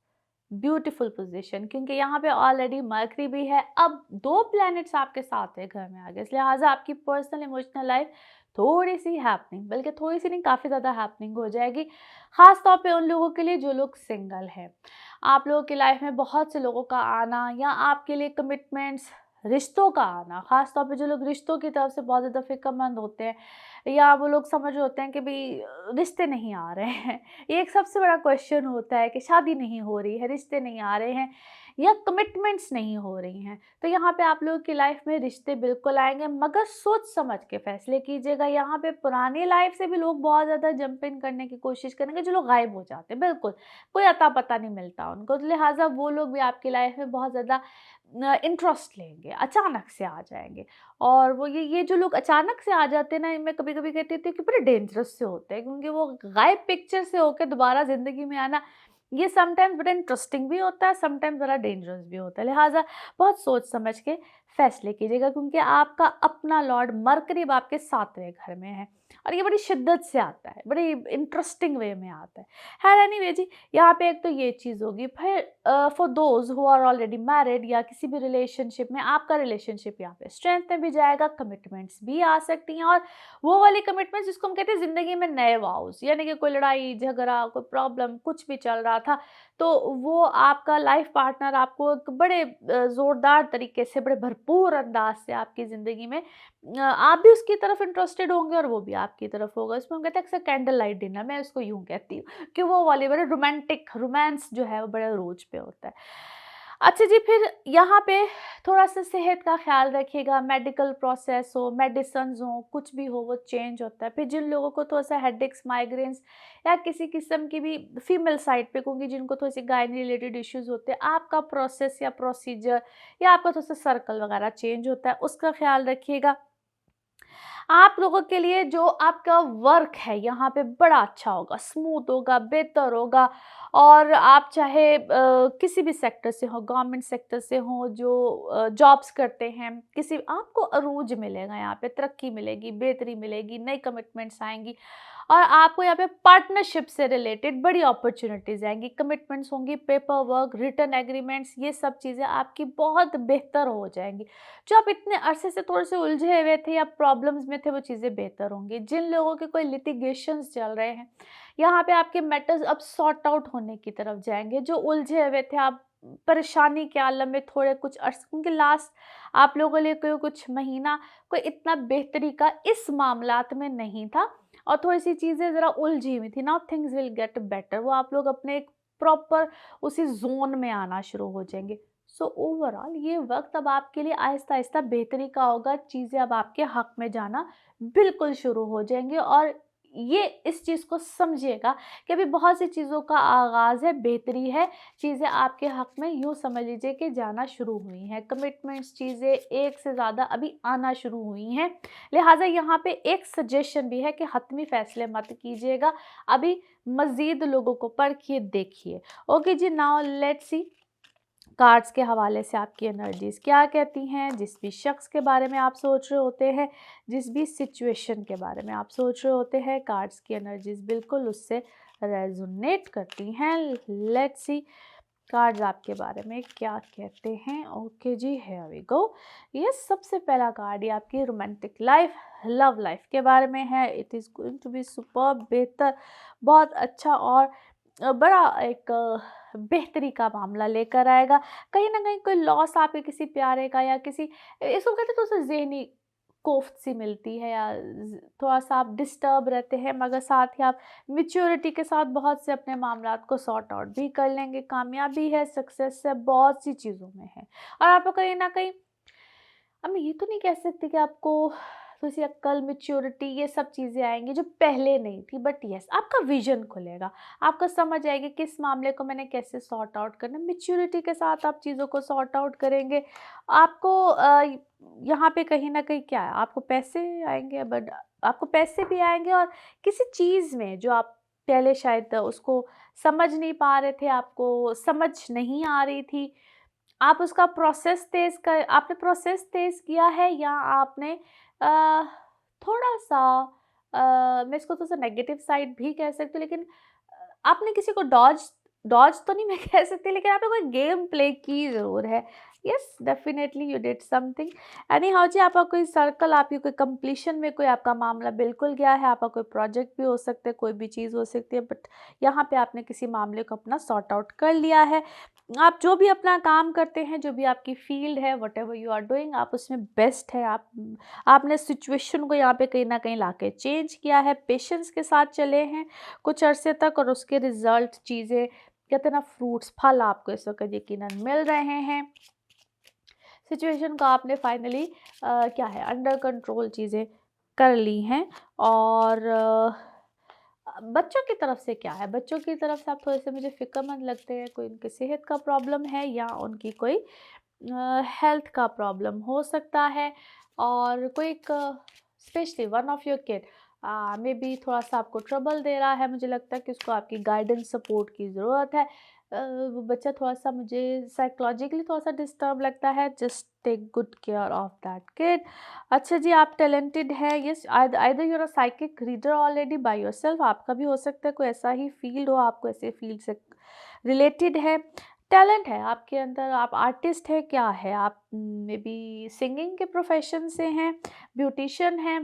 ब्यूटीफुल पोजीशन, क्योंकि यहाँ पे ऑलरेडी मर्करी भी है। अब 2 प्लैनेट्स आपके साथ है घर में आगे, इसलिए लिहाजा आपकी पर्सनल इमोशनल लाइफ थोड़ी सी हैपनिंग, बल्कि थोड़ी सी नहीं, काफ़ी ज़्यादा हैपनिंग हो जाएगी। ख़ास तौर पे उन लोगों के लिए जो लोग सिंगल हैं। आप लोगों की लाइफ में बहुत से लोगों का आना, या आपके लिए कमिटमेंट्स, रिश्तों का आना। ख़ास तौर पे जो लोग रिश्तों की तरफ से बहुत ज़्यादा फ़िक्रमंद होते हैं, या वो लोग समझ रहे होते हैं कि भाई रिश्ते नहीं आ रहे हैं। ये एक सबसे बड़ा क्वेश्चन होता है कि शादी नहीं हो रही है, रिश्ते नहीं आ रहे हैं, या कमिटमेंट्स नहीं हो रही हैं। तो यहाँ पे आप लोगों की लाइफ में रिश्ते बिल्कुल आएंगे, मगर सोच समझ के फैसले कीजिएगा। यहाँ पे पुरानी लाइफ से भी लोग बहुत ज़्यादा जंप इन करने की कोशिश करेंगे, जो लोग गायब हो जाते हैं, बिल्कुल कोई अता पता नहीं मिलता उनको। तो लिहाजा वो लोग भी आपकी लाइफ में बहुत ज़्यादा इंटरेस्ट लेंगे, अचानक से आ जाएंगे। और वो ये जो लोग अचानक से आ जाते हैं ना, मैं कभी कभी कहती थी कि बड़े डेंजरस से होते हैं, क्योंकि वो गायब पिक्चर से होकर दोबारा ज़िंदगी में आना, ये समटाइम्स बड़ा इंटरेस्टिंग भी होता है, समटाइम्स बड़ा डेंजरस भी होता है। लिहाजा बहुत सोच समझ के फैसले कीजिएगा, क्योंकि आपका अपना लॉर्ड मरकरी अब आपके 7वें घर में है, और ये बड़ी शिद्दत से आता है, बड़ी इंटरेस्टिंग वे में आता है। खैर एनीवे जी, यहाँ पे एक तो ये चीज़ होगी। फिर for those who are already married, या किसी भी रिलेशनशिप में, आपका रिलेशनशिप यहाँ पे स्ट्रेंथ में भी जाएगा, कमिटमेंट्स भी आ सकती हैं। और वो वाली कमिटमेंट्स जिसको हम कहते हैं ज़िंदगी में नए वाउस, यानी कि कोई लड़ाई झगड़ा, कोई प्रॉब्लम कुछ भी चल रहा था, तो वो आपका लाइफ पार्टनर आपको एक बड़े ज़ोरदार तरीके से, बड़े भरपूर अंदाज से आपकी ज़िंदगी में, आप भी उसकी तरफ इंटरेस्टेड होंगे और वो भी आपकी तरफ होगा। इसमें हम कहते हैं अक्सर कैंडल लाइट डिनर, मैं इसको यूँ कहती हूँ कि वो वाली बड़े रोमांटिक, रोमांस जो है वो बड़े रोज पे होता है। अच्छा जी, फिर यहाँ पे थोड़ा सा सेहत का ख्याल रखिएगा। मेडिकल प्रोसेस हो, मेडिसन्स हो, कुछ भी हो, वो चेंज होता है। फिर जिन लोगों को थोड़ा सा हेडेक्स, माइग्रेन्स, या किसी किस्म की भी फीमेल साइड पे कहूँगी, जिनको थोड़ी सी गायनी रिलेटेड इश्यूज होते हैं, आपका प्रोसेस या प्रोसीजर, या आपका थोड़ा सा सर्कल वगैरह चेंज होता है, उसका ख्याल रखिएगा। आप लोगों के लिए जो आपका वर्क है यहाँ पे बड़ा अच्छा होगा, स्मूथ होगा, बेहतर होगा। और आप चाहे किसी भी सेक्टर से हो, गवर्नमेंट सेक्टर से हो, जो जॉब्स करते हैं, किसी, आपको अरूज मिलेगा, यहाँ पे तरक्की मिलेगी, बेहतरी मिलेगी, नई कमिटमेंट्स आएंगी। और आपको यहाँ पे पार्टनरशिप से रिलेटेड बड़ी अपॉर्चुनिटीज़ आएंगी, कमिटमेंट्स होंगी, पेपर वर्क, रिटर्न एग्रीमेंट्स, ये सब चीज़ें आपकी बहुत बेहतर हो जाएंगी। जो आप इतने अरसे से थोड़े से उलझे हुए थे या प्रॉब्लम्स में थे, वो चीज़ें बेहतर होंगी। जिन लोगों के कोई लिटिगेशंस चल रहे हैं, यहाँ पे आपके मैटर्स अब सॉर्ट आउट होने की तरफ जाएंगे। जो उलझे हुए थे आप, परेशानी के आलम में थोड़े कुछ अर्स, क्योंकि लास्ट आप लोगों के लिए कोई कुछ महीना कोई इतना बेहतरी का इस मामलात में नहीं था, और थोड़ी सी चीज़ें ज़रा उलझी हुई थी। Now things will get better, वो आप लोग अपने एक प्रॉपर उसी जोन में आना शुरू हो जाएंगे। सो ओवरऑल ये वक्त अब आपके लिए आहिस्ता आहिस्ता बेहतरी का होगा। चीज़ें अब आपके हक में जाना बिल्कुल शुरू हो जाएंगे। और ये इस चीज़ को समझिएगा कि अभी बहुत सी चीज़ों का आगाज़ है, बेहतरी है, चीज़ें आपके हक में यूँ समझ लीजिए कि जाना शुरू हुई हैं। कमिटमेंट्स, चीज़ें एक से ज़्यादा अभी आना शुरू हुई हैं। लिहाजा यहाँ पे एक सजेशन भी है कि हतमी फैसले मत कीजिएगा, अभी मज़ीद लोगों को परखिए, देखिए। ओके जी, नाउ लेट्स सी कार्ड्स के हवाले से आपकी एनर्जीज क्या कहती हैं। जिस भी शख्स के बारे में आप सोच रहे होते हैं, जिस भी सिचुएशन के बारे में आप सोच रहे होते हैं, कार्ड्स की एनर्जीज बिल्कुल उससे रेजोनेट करती हैं। लेट्स सी कार्ड्स आपके बारे में क्या कहते हैं। ओके जी, हियर वी गो। यस, सबसे पहला कार्ड ये आपकी रोमांटिक लाइफ, लव लाइफ के बारे में है। It is going to be super, बेहतर, बहुत अच्छा और बड़ा एक बेहतरी का मामला लेकर आएगा। कहीं न कहीं कोई लॉस आपके किसी प्यारे का या किसी इसको कहते हैं थोड़ा-सा ज़हनी कोफ्त सी मिलती है या थोड़ा-सा आप डिस्टर्ब रहते हैं, मगर साथ ही आप मैच्योरिटी के साथ बहुत से अपने मामलात को सॉर्ट आउट भी कर लेंगे। कामयाबी है, सक्सेस है, बहुत सी चीज़ों में है। और आपको कहीं न कहीं, अब मैं ये तो नहीं कह सकती कि आपको थोड़ी-सी अक्ल, मैच्योरिटी ये सब चीज़ें आएँगी जो पहले नहीं थी, बट येस आपका विज़न खुलेगा। आपको समझ आएगी कि इस मामले को मैंने कैसे सॉर्ट आउट करना है। मैच्योरिटी के साथ आप चीज़ों को सॉर्ट आउट करेंगे। आपको यहाँ पे कहीं न कहीं क्या है, आपको पैसे आएँगे, बट आपको पैसे भी आएँगे और किसी चीज़ में जो आप पहले शायद उसको समझ नहीं पा रहे थे, आपको समझ नहीं आ रही थी, आप उसका आपने प्रोसेस तेज़ किया है या आपने अ, थोड़ा-सा मैं इसको थोड़ा-सा नेगेटिव साइड भी कह सकती हूँ, लेकिन आपने किसी को डॉज डॉज तो नहीं मैं कह सकती, लेकिन आपने कोई गेम प्ले की ज़रूर है। Yes, definitely you did something. Anyhow जी, आपका कोई सर्कल, आपकी कोई कंप्लीशन में कोई आपका मामला बिल्कुल गया है। आपका कोई प्रोजेक्ट भी हो सकता है, कोई भी चीज़ हो सकती है, बट यहाँ पे आपने किसी मामले को अपना सॉर्ट आउट कर लिया है। आप जो भी अपना काम करते हैं, जो भी आपकी फ़ील्ड है, व्हाटएवर यू आर डूइंग, आप उसमें बेस्ट है। आपने सिचुएशन को यहाँ पे कहीं न कहीं लाके चेंज किया है, पेशेंस के साथ चले हैं कुछ अरसे तक और उसके रिज़ल्ट चीज़ें कहते हैं ना, फ्रूट्स, फल आपको इस वक़्त यकीनन मिल रहे हैं। सिचुएशन को आपने फाइनली क्या है, अंडर कंट्रोल चीज़ें कर ली हैं। और बच्चों की तरफ से क्या है? बच्चों की तरफ से आप थोड़े-से मुझे फ़िक्रमंद लगते हैं। कोई उनकी सेहत का प्रॉब्लम है या उनकी कोई हेल्थ का प्रॉब्लम हो सकता है। और कोई एक specially one of your kid may be थोड़ा-सा आपको ट्रबल दे रहा है। मुझे लगता है कि उसको आपकी गाइडेंस सपोर्ट की ज़रूरत है। वो बच्चा थोड़ा-सा मुझे साइकोलॉजिकली थोड़ा-सा डिस्टर्ब लगता है। Just take good care of that kid. अच्छा जी, आप टैलेंटेड हैं। Yes, either you are a psychic reader already by yourself. आपका भी हो सकता है कोई ऐसा ही फ़ील्ड हो, आपको ऐसे फ़ील्ड से रिलेटेड है। टैलेंट है आपके अंदर, आप आर्टिस्ट हैं, क्या है आप, मे बी सिंगिंग के प्रोफ़ेशन से हैं, ब्यूटिशियन हैं,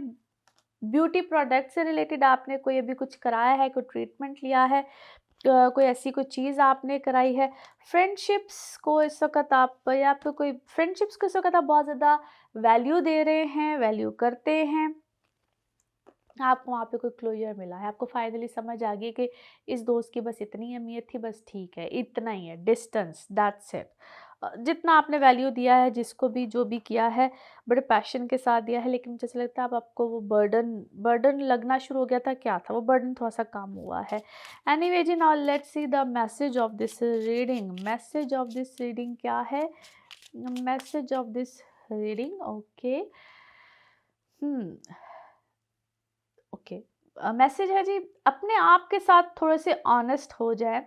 ब्यूटी प्रोडक्ट से रिलेटेड आपने कोई अभी कुछ कराया है, कोई ट्रीटमेंट लिया है, कोई ऐसी कोई चीज़ आपने कराई है। फ्रेंडशिप्स को इस वक़्त आप, या फिर कोई फ्रेंडशिप्स को इस वक़्त आप बहुत ज़्यादा वैल्यू दे रहे हैं, वैल्यू करते हैं। आपको वहाँ पे कोई क्लोज़र मिला है, आपको फाइनली समझ आ गई कि इस दोस्त की बस इतनी अहमियत थी, बस ठीक है, इतना ही है, डिस्टेंस, दैट्स इट। जितना आपने वैल्यू दिया है, जिसको भी जो भी किया है, बड़े पैशन के साथ दिया है, लेकिन मुझे ऐसा लगता है अब आपको वो बर्डन बर्डन लगना शुरू हो गया था। क्या था वो बर्डन? थोड़ा-सा कम हुआ है। एनीवे जी, now let's see the message of this reading. Message of this reading क्या है? Message of this reading, okay. Hmm. Okay, message है जी, अपने आप के साथ थोड़े से ऑनेस्ट हो जाए।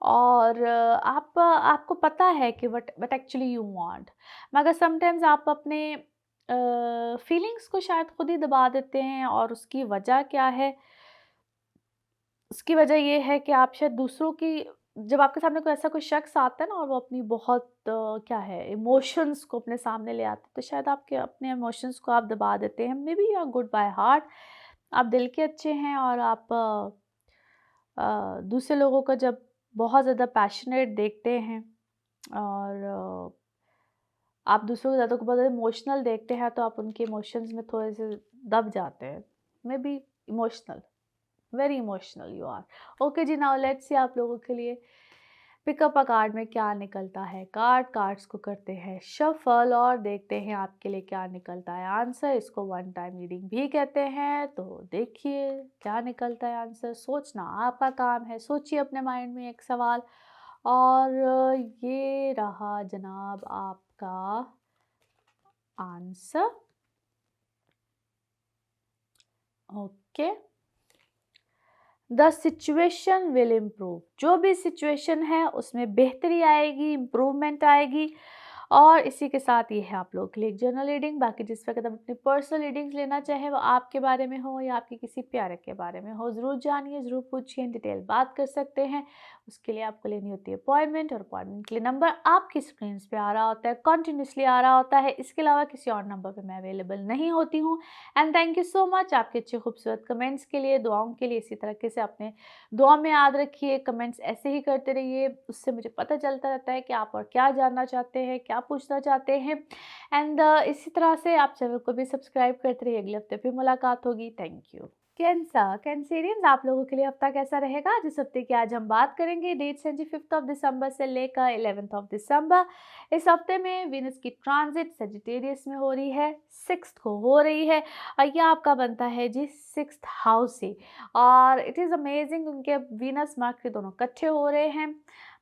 और आपको पता है कि व्हाट एक्चुअली यू वांट, मगर समटाइम्स आप अपने फीलिंग्स को शायद खुद ही दबा देते हैं। और उसकी वजह क्या है? उसकी वजह ये है कि आप शायद दूसरों की, जब आपके सामने कोई ऐसा कोई शख्स आता है ना और वो अपनी बहुत क्या है, इमोशंस को अपने सामने ले आता है, तो शायद आपके अपने इमोशंस को आप दबा देते हैं। Maybe you are good by heart, आप दिल के अच्छे हैं और आप दूसरे लोगों को जब बहुत ज़्यादा पैशनेट देखते हैं और आप दूसरों को ज़्यादा को बहुत ज़्यादा इमोशनल देखते हैं, तो आप उनके इमोशंस में थोड़े से दब जाते हैं। Maybe emotional, very emotional you are. Okay जी, नाउ लेट्स सी आप लोगों के लिए पिकअप अ कार्ड में क्या निकलता है। कार्ड्स को करते हैं शफल और देखते हैं आपके लिए क्या निकलता है आंसर। इसको वन टाइम रीडिंग भी कहते हैं। तो देखिए क्या निकलता है आंसर। सोचना आपका काम है, सोचिए अपने माइंड में एक सवाल। और ये रहा जनाब आपका answer. Okay, the situation will improve. जो भी सिचुएशन है उसमें बेहतरी आएगी, इम्प्रूवमेंट आएगी। और इसी के साथ ये है आप लोगों के लिए एक जनरल रीडिंग। बाकी जिस वक्त आप अपनी पर्सनल रीडिंग्स लेना चाहें वो आपके बारे में हो या आपके किसी प्यारे के बारे में हो, ज़रूर जानिए, ज़रूर पूछिए, डिटेल बात कर सकते हैं। उसके लिए आपको लेनी होती है अपॉइंटमेंट, और अपॉइंटमेंट के लिए नंबर आपकी स्क्रीन पे आ रहा होता है, कंटिन्यूसली आ रहा होता है। इसके अलावा किसी और नंबर पे मैं अवेलेबल नहीं होती हूँ। And thank you so much आपके अच्छे खूबसूरत कमेंट्स के लिए, दुआओं के लिए। इसी तरीके से अपने दुआ में याद रखिए, कमेंट्स ऐसे ही करते रहिए, उससे मुझे पता चलता रहता है कि आप और क्या जानना चाहते हैं, क्या पूछना चाहते हैं। एंड इसी तरह से आप चैनल को भी सब्सक्राइब करते रहिए। अगले हफ्ते फिर मुलाकात होगी। Thank you. कैंसरियंस, आप लोगों के लिए हफ्ता कैसा रहेगा? जिस हफ्ते की आज हम बात करेंगे, डेट्स हैं जी 5 दिसंबर से लेकर 11 दिसंबर। इस हफ्ते में वीनस की ट्रांजिट सेजिटेरियस में हो रही है, 6 को हो रही है, और यह आपका बनता है जी 6th हाउस से। और इट इज़ अमेजिंग, उनके वीनस मर्करी दोनों इकट्ठे हो रहे हैं,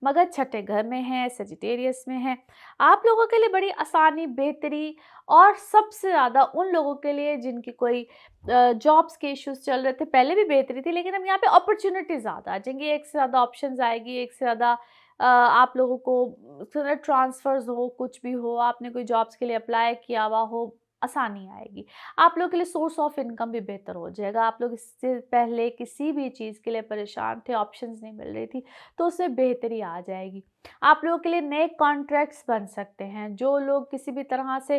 मगर छठे घर में है, सेजिटेरियस में है। आप लोगों के लिए बड़ी आसानी, बेहतरी, और सबसे ज़्यादा उन लोगों के लिए जिनकी कोई जॉब्स के इश्यूज चल रहे थे, पहले भी बेहतरी थी, लेकिन अब यहाँ पे अपॉर्चुनिटी ज़्यादा आ जाएंगी, एक से ज़्यादा ऑप्शंस आएगी, एक से ज़्यादा आप लोगों को ट्रांसफर्स हो, कुछ भी हो, आपने कोई जॉब्स के लिए अप्लाई किया हुआ हो, आसानी आएगी। आप लोगों के लिए सोर्स ऑफ इनकम भी बेहतर हो जाएगा। आप लोग इससे पहले किसी भी चीज़ के लिए परेशान थे, ऑप्शंस नहीं मिल रही थी, तो उससे बेहतरी आ जाएगी। आप लोगों के लिए नए कॉन्ट्रैक्ट्स बन सकते हैं। जो लोग किसी भी तरह से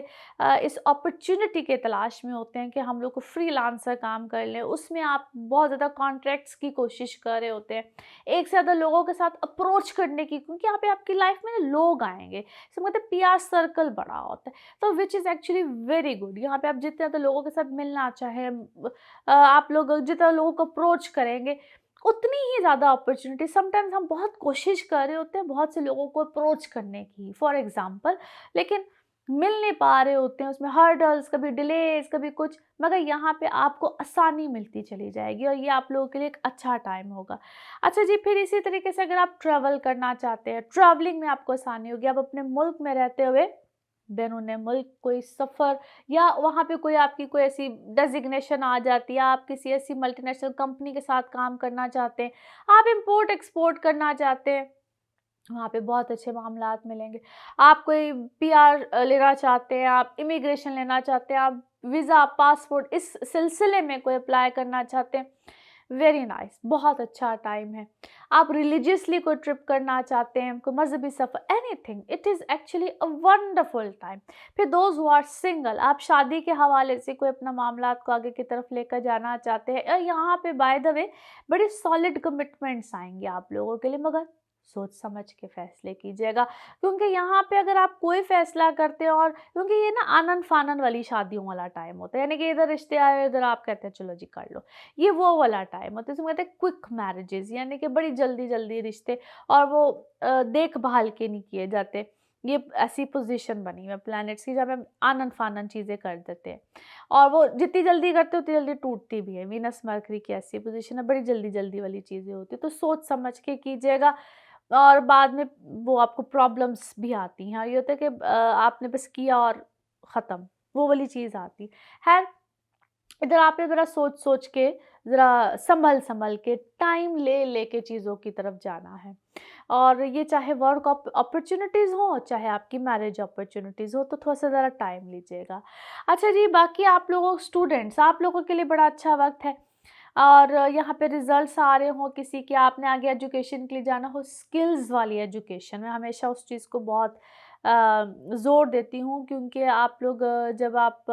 इस अपॉर्चुनिटी के तलाश में होते हैं कि हम लोग को फ्रीलांसर काम कर लें, उसमें आप बहुत ज़्यादा कॉन्ट्रैक्ट्स की कोशिश कर रहे होते हैं, एक से ज़्यादा लोगों के साथ अप्रोच करने की, क्योंकि यहाँ पे आपकी लाइफ में ना लोग आएंगे, इसका मतलब पीआर सर्कल बड़ा होता है, तो which is actually very good. यहाँ पे आप जितने ज़्यादा लोगों के साथ मिलना चाहें, आप लोग जितना लोगों को अप्रोच करेंगे, उतनी ही ज़्यादा अपॉर्चुनिटी। समटाइम्स हम बहुत कोशिश कर रहे होते हैं बहुत से लोगों को अप्रोच करने की, फॉर एग्जांपल, लेकिन मिल नहीं पा रहे होते हैं, उसमें हर्डल्स, कभी डिलेज, कभी कुछ, मगर यहाँ पे आपको आसानी मिलती चली जाएगी, और ये आप लोगों के लिए एक अच्छा टाइम होगा। अच्छा जी, फिर इसी तरीके से अगर आप ट्रैवल करना चाहते हैं, ट्रैवलिंग में आपको आसानी होगी। आप अपने मुल्क में रहते हुए बैरून मुल्क कोई सफ़र, या वहाँ पे कोई आपकी कोई ऐसी डेजिग्नेशन आ जाती है, आप किसी ऐसी मल्टीनेशनल कंपनी के साथ काम करना चाहते हैं, आप इंपोर्ट एक्सपोर्ट करना चाहते हैं, वहाँ पे बहुत अच्छे मामलात मिलेंगे। आप कोई पीआर लेना चाहते हैं, आप इमिग्रेशन लेना चाहते हैं, आप वीज़ा, पासपोर्ट, इस सिलसिले में कोई अप्लाई करना चाहते हैं, वेरी नाइस, बहुत अच्छा टाइम है। आप रिलीजियसली कोई ट्रिप करना चाहते हैं, कोई मजहबी सफ़र, anything, it is actually a wonderful time. फिर दोज हु आर सिंगल, आप शादी के हवाले से कोई अपना मामलात को आगे की तरफ लेकर जाना चाहते हैं, यहाँ पे बाय द वे बड़ी सॉलिड कमिटमेंट्स आएंगे आप लोगों के लिए, मगर सोच समझ के फैसले कीजिएगा, क्योंकि यहाँ पे अगर आप कोई फैसला करते हैं, और क्योंकि ये ना आनन फानन वाली शादियों वाला टाइम होता है, यानी कि इधर रिश्ते आए, इधर आप कहते हैं चलो जी कर लो, ये वो वाला टाइम होता है, इसमें कहते हैं क्विक मैरिजेस, यानी कि बड़ी जल्दी जल्दी रिश्ते, और वो देखभाल के नहीं किए जाते। ये ऐसी पोजीशन बनी हुई है प्लैनेट्स की, जब हम आनन फानन चीज़ें कर देते हैं, और वो जितनी जल्दी करते हैं उतनी जल्दी टूटती भी है। वीनस मरकरी की ऐसी पोजीशन है, बड़ी जल्दी जल्दी वाली चीज़ें होती है, तो सोच समझ के कीजिएगा, और बाद में वो आपको प्रॉब्लम्स भी आती हैं, और ये होता है कि आपने बस किया और ख़त्म, वो वाली चीज़ आती है। इधर आपने ज़रा सोच सोच के, ज़रा संभल संभल के, टाइम ले लेके चीज़ों की तरफ जाना है, और ये चाहे वर्क अपॉर्चुनिटीज़ हो, चाहे आपकी मैरिज अपॉर्चुनिटीज़ हो, तो थोड़ा सा ज़रा टाइम लीजिएगा। अच्छा जी, बाकी आप लोगों स्टूडेंट्स, आप लोगों के लिए बड़ा अच्छा वक्त है, और यहाँ पे रिजल्ट्स आ रहे हो किसी के, आपने आगे एजुकेशन के लिए जाना हो, स्किल्स वाली एजुकेशन, मैं हमेशा उस चीज़ को बहुत ज़ोर देती हूँ, क्योंकि आप लोग जब आप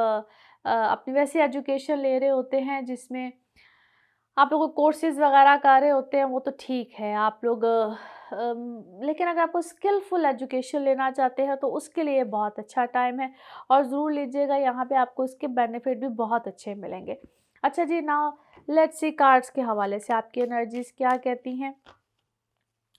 अपनी वैसी एजुकेशन ले रहे होते हैं जिसमें आप लोग कोर्सेज़ वगैरह कर रहे होते हैं, वो तो ठीक है, आप लोग लेकिन अगर आपको स्किलफुल एजुकेशन लेना चाहते हैं तो उसके लिए बहुत अच्छा टाइम है, और ज़रूर लीजिएगा, यहाँ पे आपको इसके बेनिफिट भी बहुत अच्छे मिलेंगे। अच्छा जी, नाउ लेट्स सी कार्ड्स के हवाले से आपकी एनर्जीज़ क्या कहती हैं।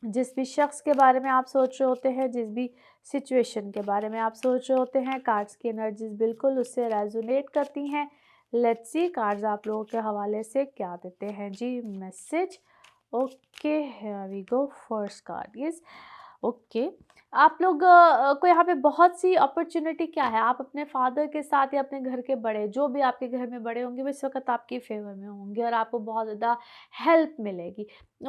जिस भी शख्स के बारे में आप सोच रहे होते हैं, जिस भी सिचुएशन के बारे में आप सोच रहे होते हैं, कार्ड्स की एनर्जीज़ बिल्कुल उससे रेजोनेट करती हैं। लेट्स सी कार्ड्स आप लोगों के हवाले से क्या देते हैं जी message. Okay, here we go, first card is okay. आप लोग को यहाँ पे बहुत सी अपॉर्चुनिटी क्या है, आप अपने फादर के साथ या अपने घर के बड़े, जो भी आपके घर में बड़े होंगे, वो इस वक्त आपके फेवर में होंगे, और आपको बहुत ज़्यादा हेल्प मिलेगी।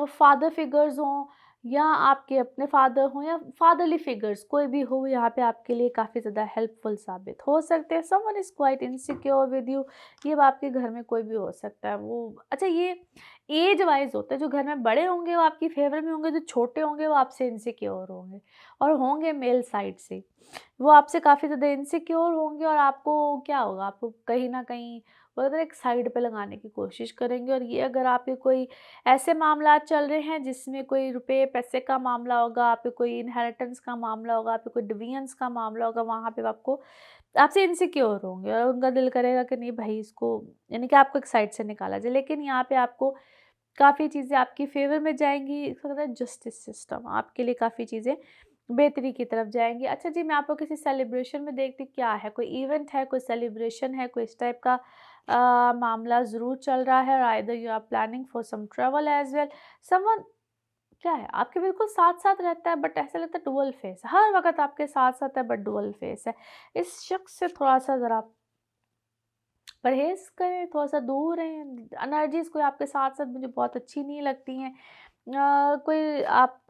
फादर फिगर्स हों या आपके अपने फादर हों या फादरली फिगर्स कोई भी हो, यहाँ पे आपके लिए काफ़ी ज़्यादा हेल्पफुल साबित हो सकते हैं। Someone is quite insecure with you, ये आपके घर में कोई भी हो सकता है। वो अच्छा, ये एज वाइज होता है, जो घर में बड़े होंगे वो आपकी फेवर में होंगे, जो छोटे होंगे वो आपसे इनसिक्योर होंगे और होंगे मेल साइड से। वो आपसे काफ़ी ज़्यादा इनसिक्योर होंगे और आपको क्या होगा, आपको कहीं न कहीं वो होता है एक साइड पे लगाने की कोशिश करेंगे। और ये अगर आपके कोई ऐसे मामलात चल रहे हैं जिसमें कोई रुपए पैसे का मामला होगा, आप पे कोई इनहेरिटेंस का मामला होगा, आप पे कोई डिविडेंड्स का मामला होगा, वहाँ पे आपको आपसे इनसिक्योर होंगे और उनका दिल करेगा कि नहीं भाई इसको, यानी कि आपको एक साइड से निकाला जाए। लेकिन यहाँ पे आपको काफ़ी चीज़ें आपकी फ़ेवर में जाएँगी, इसको कहते हैं जस्टिस सिस्टम, आपके लिए काफ़ी चीज़ें बेहतरी की तरफ जाएँगी। अच्छा जी, मैं आपको किसी सेलिब्रेशन में देखती हूँ, क्या है, कोई इवेंट है, कोई सेलिब्रेशन है, कोई इस टाइप का मामला ज़रूर चल रहा है। और either you are planning for some travel as well, someone क्या है, आपके बिल्कुल साथ-साथ रहता है बट ऐसा लगता है डुअल फेस, हर वक़्त आपके साथ-साथ है बट डुअल फेस है। इस शख्स से थोड़ा-सा ज़रा परहेज़ करें, थोड़ा-सा दूर रहें। एनर्जीज़ कोई आपके साथ-साथ मुझे बहुत अच्छी नहीं लगती हैं। कोई आप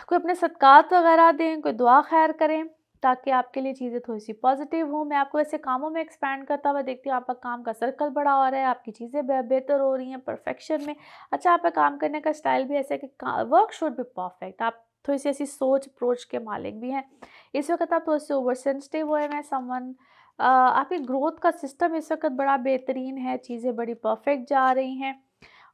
कोई अपने सदक़ात वग़ैरह दें, कोई दुआ ख़ैर करें, ताकि आपके लिए चीज़ें थोड़ी-सी पॉज़िटिव हों। मैं आपको ऐसे कामों में एक्सपैंड करता हुआ देखती हूँ, आपका काम का सर्कल बड़ा हो रहा है, आपकी चीज़ें बेहतर हो रही हैं, परफ़ेक्शन में। अच्छा, आपका काम करने का स्टाइल भी ऐसा है कि का वर्क शुड बी परफ़ेक्ट। आप थोड़ी-सी ऐसी सोच अप्रोच के मालिक भी हैं। इस वक़्त आप थोड़े-से ओवर सेंसिटिव हुए हैं समवन। आपकी ग्रोथ का सिस्टम इस वक़्त बड़ा बेहतरीन है, चीज़ें बड़ी परफ़ेक्ट जा रही हैं।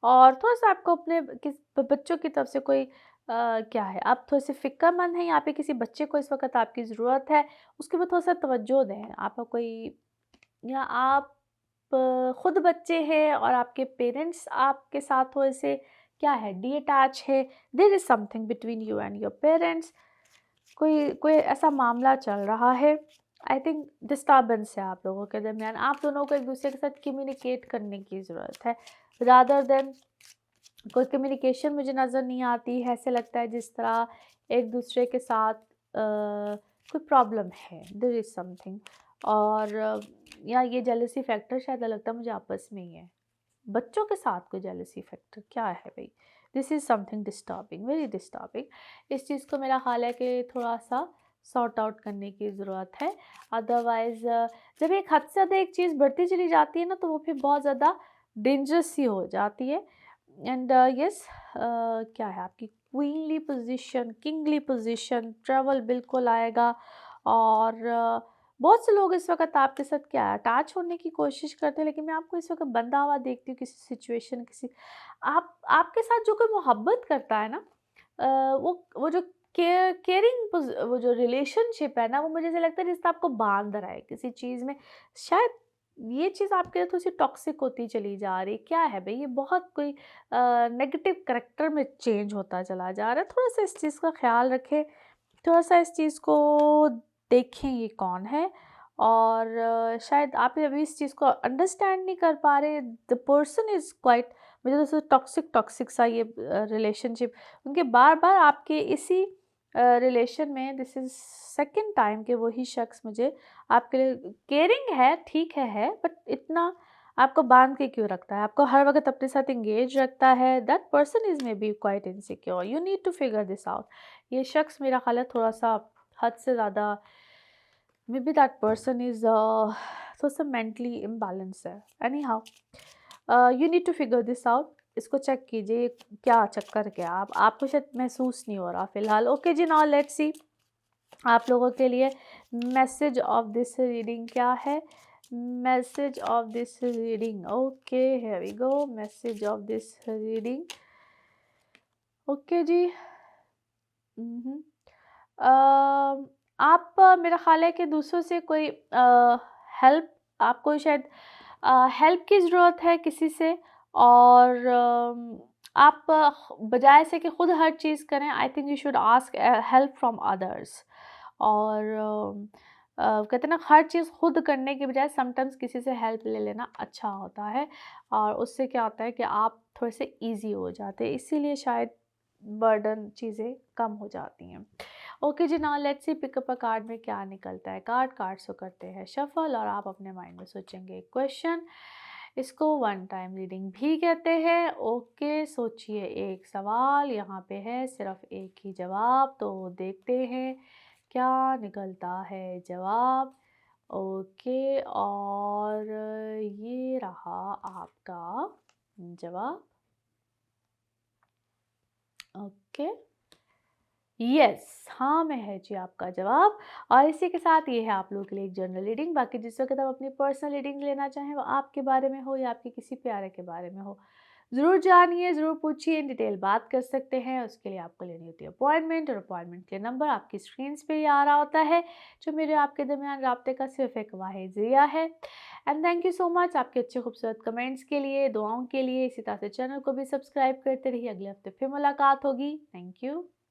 और थोड़ा-सा आपको अपने किस बच्चों की तरफ से कोई क्या है, आप थोड़े-से फ़िक्रमंद हैं, यहाँ पे किसी बच्चे को इस वक़्त आपकी ज़रूरत है, उसके ऊपर थोड़ा-सा तवज्जो दें। आपका कोई, या आप खुद बच्चे हैं और आपके पेरेंट्स आपके साथ थोड़े-से क्या है, डिटैच है, there is something between you and your parents. कोई कोई ऐसा मामला चल रहा है, आई थिंक डिस्टर्बेंस है आप लोगों के दरमियान। आप दोनों को एक-दूसरे के साथ कम्युनिकेट करने की ज़रूरत है, रादर देन कोई कम्युनिकेशन मुझे नज़र नहीं आती है। ऐसे लगता है जिस तरह एक दूसरे के साथ कोई प्रॉब्लम है, देयर इज़ समथिंग। और या ये जेलसी फैक्टर शायद लगता है मुझे आपस में ही है। बच्चों के साथ कोई जेलसी फैक्टर क्या है भई? This is something disturbing, very disturbing. इस चीज़ को मेरा ख़्याल है कि थोड़ा-सा सॉर्ट आउट करने की ज़रूरत है। अदरवाइज़ जब एक हद से ज़्यादा एक चीज़ बढ़ती चली जाती है ना, तो वो फिर बहुत ज़्यादा डेंजरस सी हो जाती है। एंड यस, क्या है आपकी क्वीनली पोजीशन, किंगली पोजीशन, ट्रैवल बिल्कुल आएगा। और बहुत से लोग इस वक्त आपके साथ क्या है, अटैच होने की कोशिश करते हैं, लेकिन मैं आपको इस वक्त बंधा हुआ देखती हूँ किसी सिचुएशन, किसी आप आपके साथ जो कोई मोहब्बत करता है ना, वो जो केयरिंग वो जो रिलेशनशिप है ना, वो मुझे ऐसा लगता है जिससे आपको बांध रहा है किसी चीज़ में। शायद ये चीज़ आपके लिए थोड़ी-सी टॉक्सिक होती चली जा रही है। क्या है भई, ये बहुत कोई नेगेटिव करैक्टर में चेंज होता चला जा रहा है। थोड़ा-सा इस चीज़ का ख़्याल रखें, थोड़ा-सा इस चीज़ को देखें ये कौन है। और शायद आप अभी इस चीज़ को अंडरस्टैंड नहीं कर पा रहे। द पर्सन इज़ क्वाइट, मुझे तो टॉक्सिक टॉक्सिक सा ये रिलेशनशिप, उनके बार-बार आपके इसी रिलेशन में दिस इज़ सेकंड टाइम कि वही शख्स मुझे आपके लिए केयरिंग है, ठीक है, बट इतना आपको बाँध के क्यों रखता है? आपको हर वक़्त अपने साथ एंगेज रखता है। That person is maybe quite insecure, you need to figure this out. ये शख्स मेरा ख़्याल है थोड़ा-सा हद से ज़्यादा, maybe that person is थोड़ा-सा मेंटली इम्बैलेंस है। Anyhow, you need to figure this out. इसको चेक कीजिए, क्या चक्कर क्या, आपको शायद महसूस नहीं हो रहा फ़िलहाल। ओके जी, नाउ लेट्स सी आप लोगों के लिए मैसेज ऑफ दिस रीडिंग क्या है। Message of this reading, okay here we go, message of this reading. Okay जी। हम्म। आप मेरा ख्याल है कि दूसरों से कोई हेल्प, आपको शायद हेल्प की ज़रूरत है किसी से। और आप बजाय से कि खुद हर चीज़ करें, I think you should ask help from others. और कहते हैं ना, हर चीज़ खुद करने के बजाय समटाइम्स किसी से हेल्प ले लेना अच्छा होता है। और उससे क्या होता है कि आप थोड़े से ईज़ी हो जाते हैं, इसीलिए शायद बर्डन चीज़ें कम हो जाती हैं। ओके जी, now let's see pick up a card में क्या निकलता है। कार्ड्स को करते हैं शफल और आप अपने माइंड में सोचेंगे एक क्वेश्चन। इसको वन टाइम रीडिंग भी कहते हैं। ओके, सोचिए एक सवाल, यहाँ पे है सिर्फ एक ही जवाब, तो देखते हैं क्या निकलता है जवाब। ओके, और ये रहा आपका जवाब। ओके, यस, हाँ में है जी आपका जवाब। और इसी के साथ ये है आप लोगों के लिए एक जनरल रीडिंग। बाकी जिस वक्त आप अपनी पर्सनल रीडिंग लेना चाहें, वो आपके बारे में हो या आपके किसी प्यारे के बारे में हो, ज़रूर जानिए, ज़रूर पूछिए, इन डिटेल बात कर सकते हैं। उसके लिए आपको लेनी होती है अपॉइंटमेंट, और अपॉइंटमेंट के नंबर आपकी स्क्रीन्स पे ही आ रहा होता है, जो मेरे आपके दरमियान राब्ते का सिर्फ एक वाहिद ज़रिया है। And thank you so much आपके अच्छे खूबसूरत कमेंट्स के लिए, दुआओं के लिए। इसी तरह से चैनल को भी सब्सक्राइब करते रहिए। अगले हफ्ते फिर मुलाकात होगी। Thank you.